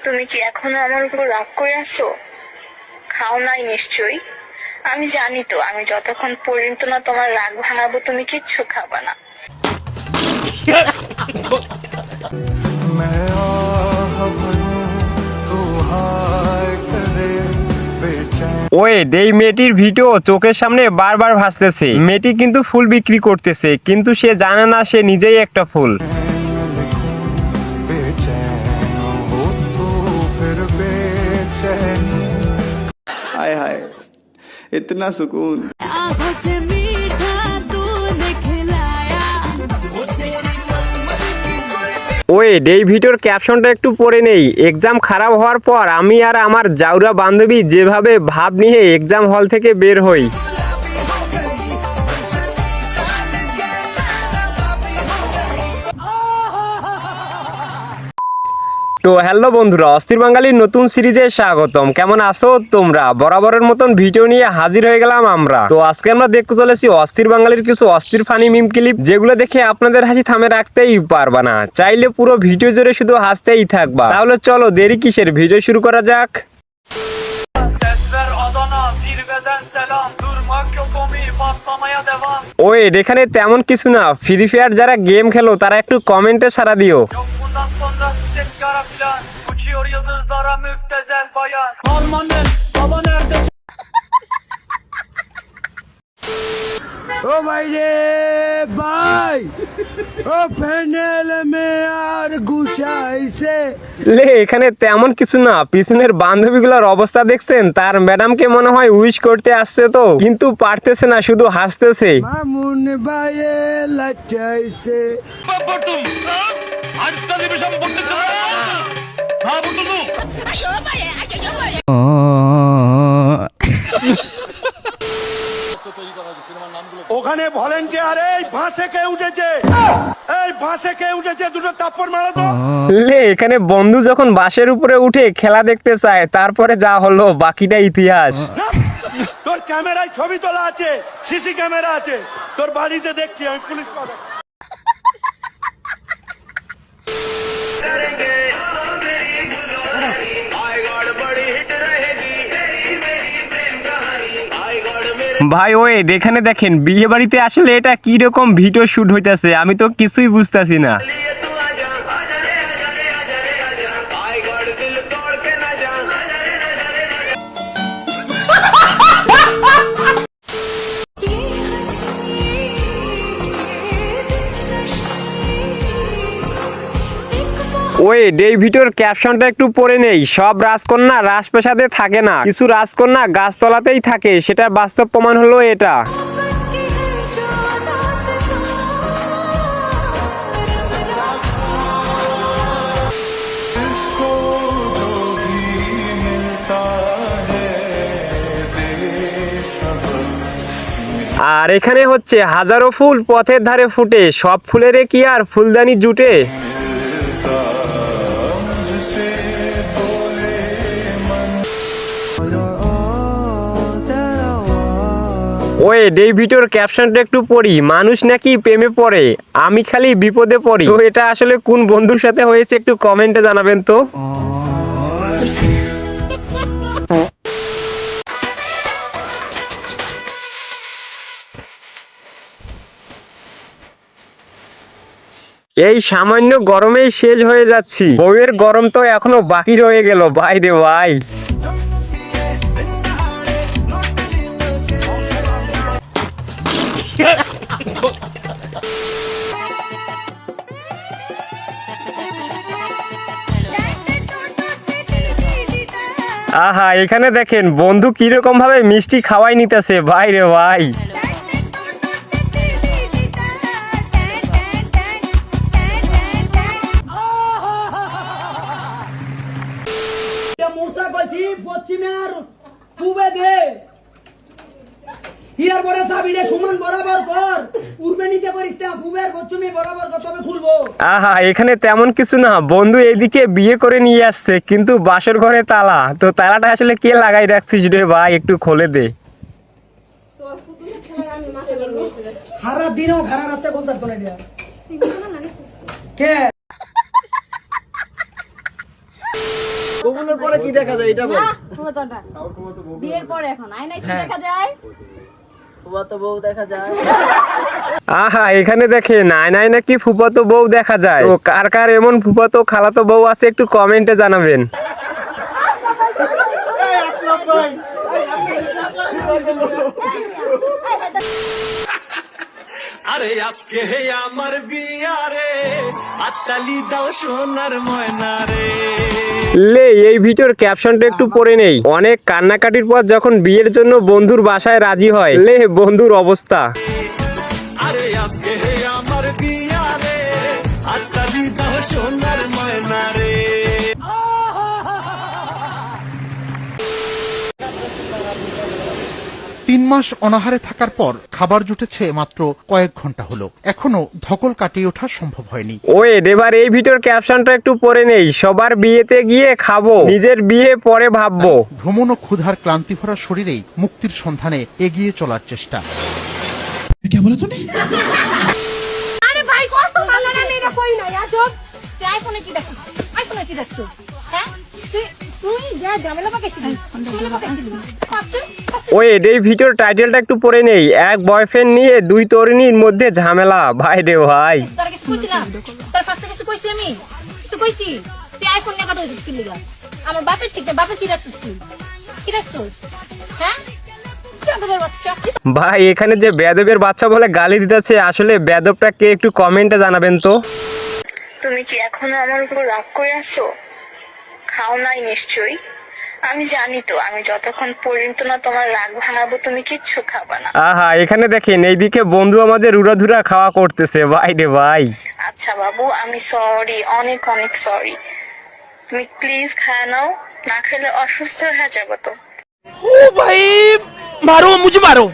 তুমি কি এখনো আমার উপর রাগ করে আছো? খাও নাই নিশ্চয়ই। আমি জানি তো, আমি যতক্ষণ পর্যন্ত না তোমার রাগ ভাঙাবো তুমি কিচ্ছু খাবা না। ওয়েট, এই মেয়েটির ভিডিও চোখের সামনে বারবার ভাসতেছে। মেয়েটি কিন্তু ফুল বিক্রি করতেছে, কিন্তু সে জানে না সে নিজেই একটা ফুল। हाय हाय इतना सुकून। ওয়েট, এই ভিডিওর ক্যাপশনটা একটু পড়ে নেই। এক্সাম খারাপ হওয়ার পর আমি আর আমার জাউরা বান্ধবী যেভাবে ভাব নিয়ে এক্সাম হল থেকে বের হই। তো হ্যালো বন্ধুরা, অস্থির বাঙালির নতুন সিরিজে স্বাগতম। কেমন আছো তোমরা? বরাবরের মতন ভিডিও নিয়ে হাজির হয়ে গেলাম আমরা। তো আজকে আমরা দেখতে চলেছি অস্থির বাঙালির কিছু অস্থির ফানি মিম ক্লিপ, যেগুলো দেখে আপনাদের হাসি থামে রাখতেই পারবা না। চাইলে পুরো ভিডিও জুড়ে শুধু হাসতেই থাকবা। তাহলে চলো দেরি কিসের, ভিডিও শুরু করা যাক। ওয়েট, এখানে তেমন কিছু না। ফ্রি ফায়ার যারা গেম খেলো তারা একটু কমেন্টে সাড়া দিও। Uçuyor yıldızlara müptezel bayan. Harmanın baba nerede? ओ भाई रे भाई ओ पैनल में আর ঘুষাইছে লে, এখানে তেমন কিছু না। পিছনের বান্ধবীগুলোর অবস্থা দেখছেন? তার ম্যাডামকে মনে হয় উইশ করতে আসছে, তো কিন্তু পারতেছে না, শুধু হাসতেছে। মামুন ভাইয়ে লাচাইছে Bakırdım. Hatta bir şey bakırdım. Ha buldum. ওখানে ভলেন্টিয়ার এই ভাষে কে উঠেছে, এই ভাষে কে উঠেছে, দুটো তাপ্পর মারো তো। লে, এখানে বন্ধু যখন বাসের উপরে উঠে খেলা দেখতে চায়, তারপরে যা হলো বাকিটা ইতিহাস। তোর ক্যামেরায় ছবি তোলা আছে, সিসি ক্যামেরা আছে, তোর বাড়িতে দেখছি আমি, পুলিশ পাঠাবো। ভাই ওয়েট, এখানে দেখেন বিয়ে বাড়িতে আসলে এটা কি রকম ভিডিও শুট হইতাছে, আমি তো কিছুই বুঝতাছি না। ওয়েট, এই ভিডিওর ক্যাপশনটা একটু পড়ে নেই। সব রাজকন্যা রাজপ্রাসাদে থাকে না, কিছু রাজকন্যা গাছতলাতেই থাকে। সেটা বাস্তব প্রমাণ হলো এটা। আর এখানে হচ্ছে হাজারো ফুল পথের ধারে ফুটে, সব ফুলেরে কি আর ফুলদানি জুটে। ওয়েট, এই ভিডিওর ক্যাপশনটা একটু পড়ি। মানুষ নাকি প্রেমে পড়ে, আমি খালি বিপদে পড়ি। তো এটা আসলে কোন বন্ধুর সাথে হয়েছে একটু কমেন্টে জানাবেন তো। এই সামান্য গরমেই শেষ হয়ে যাচ্ছি। বউয়ের গরম তো এখনো বাকি রয়ে গেল। ভাই রে ভাই, আহা, এখানে দেখেন বন্ধু কিরকম ভাবে মিষ্টি খাওয়াই নিতেছে। ভাই রে ভাই, মূর্ছা কইছি পশ্চিমে আর পূবে দে, হিয়ার বড় সাবিডে সমান বরাবর কর, পূর্বে নিচে করিস না, পূবের পশ্চিমে বরাবর কর, তবে খুলবো। আহা, এখানে তেমন কিছু না। বন্ধু এইদিকে বিয়ে করে নিয়ে আসছে, কিন্তু বাসর ঘরে তালা। তো তালাটা আসলে কে লাগাই রাখছিস রে ভাই, একটু খুলে দে। হারা দিনও খারাপ রাতে কোন তার তোলে দিয়া কে কবুলের পরে কি দেখা যায় এটা বল। না ফুফাতোটা বিয়ের পরে এখন আয়নায় কি দেখা যায়? ফুফাতো বউ দেখা যায়। আহা এখানে দেখে নাই নাই নাকি ফুফাতো বউ দেখা যায়। তো কার কার এমন ফুফাতো খালাতো বউ আছে একটু কমেন্টে জানাবেন। আরে আজকে আমার বিয়ারে আত্তালি দাও সোনার ময়না রে। লে এই ভিডিওর ক্যাপশনটা একটু পড়ে নেই। অনেক কান্নাকাটির পর যখন বিয়ের জন্য বন্ধুর বাসায় রাজি হয়, লে বন্ধুর অবস্থা। আরে আজকে আমার বিয়ারে আত্তালি দাও সোনার ময়না রে। 3 মাস অনাহারে থাকার পর খাবার জুটেছে মাত্র কয়েক ঘন্টা হলো, এখনো ধকল কাটিয়ে ওঠা সম্ভব হয়নি। ওয়েট এবার এই ভিডিওর ক্যাপশনটা একটু পড়ে নেই। সবার বিয়েতে গিয়ে খাবো, নিজের বিয়ে পরে ভাববো। ভ্রমণ ও ক্ষুধার ক্লান্তি ভরা শরীরেই মুক্তির সন্ধানে এগিয়ে চলার চেষ্টা। আরে ভাই কত ভালো না মেয়েরা কই না আজব তুই আইফোনে কি দেখছিস? আইফোনে কি দেখছিস? হ্যাঁ তুই যা ঝামেলা পাকাইছিস ঝামেলা পাকাইছিস ওয়েট এই ভিডিওর টাইটেলটা একটু পড়ে নেই। এক বয়ফ্রেন্ড নিয়ে 2 তরুণীর মধ্যে ঝামেলা। ভাই রে ভাই, তোর কিছু কইছিলাম? তোর ফার্স্টে কিছু কইছি আমি? কিছু কইছি? তুই আইফোন নিয়ে কথা কইছিস কি লিগা? আমার বাপের ঠিক না, বাপের কি দেখছিস তুই? কি দেখছিস? হ্যাঁ বেয়াদবের বাচ্চা। ভাই এখানে যে বেয়াদবের বাচ্চা বলে গালি দিতেছে, আসলে বেয়াদবটা কে একটু কমেন্টে জানাবেন তো। তুমি কি এখনো আমার উপর রাগ করে আছো? খাও নাই নিশ্চয়ই। আমি জানি তো, আমি যতক্ষণ পর্যন্ত না তোমার রাগ ভাঙাবো তুমি কিচ্ছু খাবা না। আহা এখানে দেখেন এইদিকে বন্ধু আমাদের উড়াধুরা খাওয়া করতেছে। ভাই রে ভাই, আচ্ছা বাবু, আমি সরি, অনেক অনেক সরি। তুমি প্লিজ খায় নাও, না খেলে অসুস্থ হয়ে যাবো তো। ও ভাই মারো মুঝে মারো।